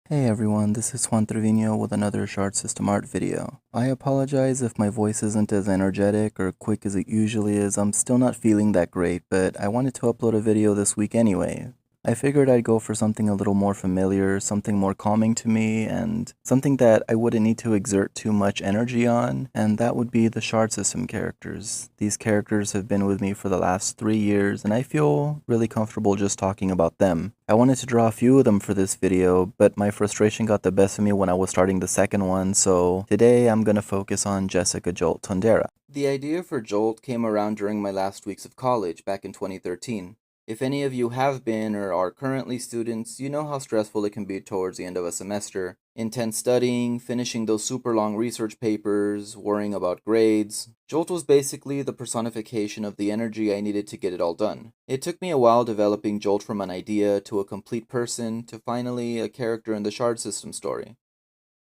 Hey everyone, this is Juan Trevino with another Shard System Art video. I apologize if my voice isn't as energetic or quick as it usually is. I'm still not feeling that great, but I wanted to upload a video this week anyway. I figured I'd go for something a little more familiar, something more calming to me, and something that I wouldn't need to exert too much energy on, and that would be the Shard System characters. These characters have been with me for the last 3 years, and I feel really comfortable just talking about them. I wanted to draw a few of them for this video, but my frustration got the best of me when I was starting the second one, so today I'm gonna focus on Jessica Jolt Tondera. The idea for Jolt came around during my last weeks of college back in 2013. If any of you have been or are currently students, you know how stressful it can be towards the end of a semester. Intense studying, finishing those super long research papers, worrying about grades. Jolt was basically the personification of the energy I needed to get it all done. It took me a while developing Jolt from an idea to a complete person to finally a character in the Shard System story.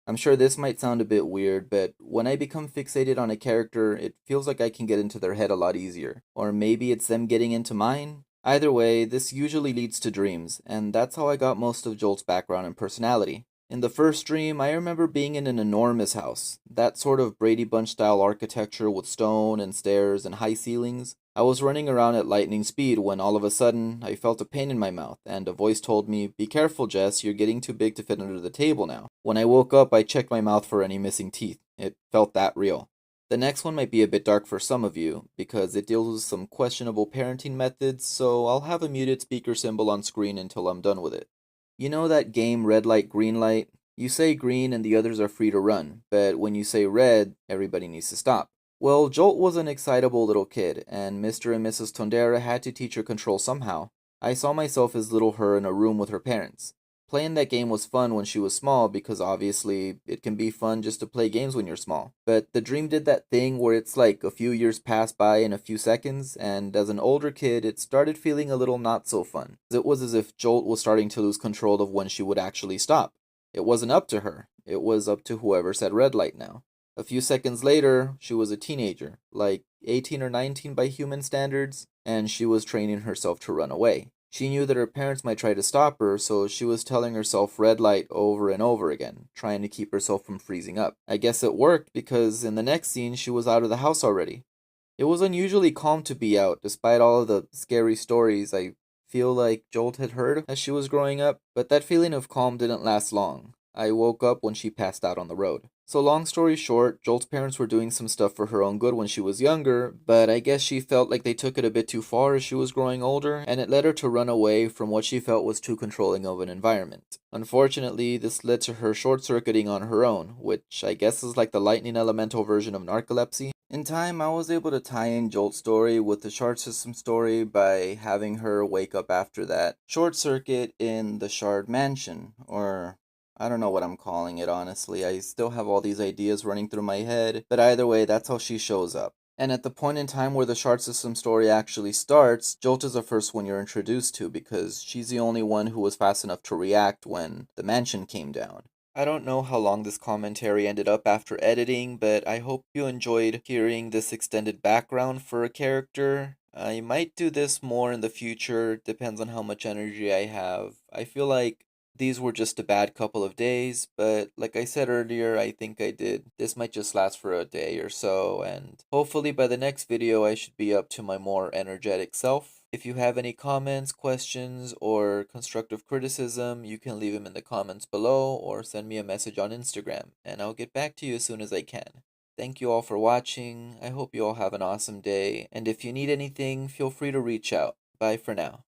I'm sure this might sound a bit weird, but when I become fixated on a character, it feels like I can get into their head a lot easier. Or maybe it's them getting into mine? Either way, this usually leads to dreams, and that's how I got most of Jolt's background and personality. In the first dream, I remember being in an enormous house, that sort of Brady Bunch style architecture with stone and stairs and high ceilings. I was running around at lightning speed when all of a sudden I felt a pain in my mouth, and a voice told me, "Be careful, Jess, you're getting too big to fit under the table now." When I woke up, I checked my mouth for any missing teeth. It felt that real. The next one might be a bit dark for some of you, because it deals with some questionable parenting methods, so I'll have a muted speaker symbol on screen until I'm done with it. You know that game red light, green light? You say green and the others are free to run, but when you say red, everybody needs to stop. Well, Jolt was an excitable little kid, and Mr. and Mrs. Tondera had to teach her control somehow. I saw myself as little her in a room with her parents. Playing that game was fun when she was small because obviously it can be fun just to play games when you're small. But the dream did that thing where it's like a few years pass by in a few seconds, and as an older kid, it started feeling a little not so fun. It was as if Jolt was starting to lose control of when she would actually stop. It wasn't up to her, it was up to whoever said red light now. A few seconds later, she was a teenager, like 18 or 19 by human standards, and she was training herself to run away. She knew that her parents might try to stop her, so she was telling herself red light over and over again, trying to keep herself from freezing up. I guess it worked because in the next scene she was out of the house already. It was unusually calm to be out, despite all of the scary stories I feel like Jolt had heard as she was growing up, but that feeling of calm didn't last long. I woke up when she passed out on the road. So long story short, Jolt's parents were doing some stuff for her own good when she was younger, but I guess she felt like they took it a bit too far as she was growing older, and it led her to run away from what she felt was too controlling of an environment. Unfortunately, this led to her short-circuiting on her own, which I guess is like the lightning elemental version of narcolepsy. In time, I was able to tie in Jolt's story with the Shard System story by having her wake up after that short circuit in the Shard Mansion, or I don't know what I'm calling it, honestly. I still have all these ideas running through my head, but either way, that's how she shows up. And at the point in time where the Shard System story actually starts, Jolt is the first one you're introduced to because she's the only one who was fast enough to react when the mansion came down. I don't know how long this commentary ended up after editing, but I hope you enjoyed hearing this extended background for a character. I might do this more in the future, depends on how much energy I have. I feel like these were just a bad couple of days, but like I said earlier, I think I did. This might just last for a day or so, and hopefully by the next video I should be up to my more energetic self. If you have any comments, questions, or constructive criticism, you can leave them in the comments below or send me a message on Instagram, and I'll get back to you as soon as I can. Thank you all for watching. I hope you all have an awesome day, and if you need anything, feel free to reach out. Bye for now.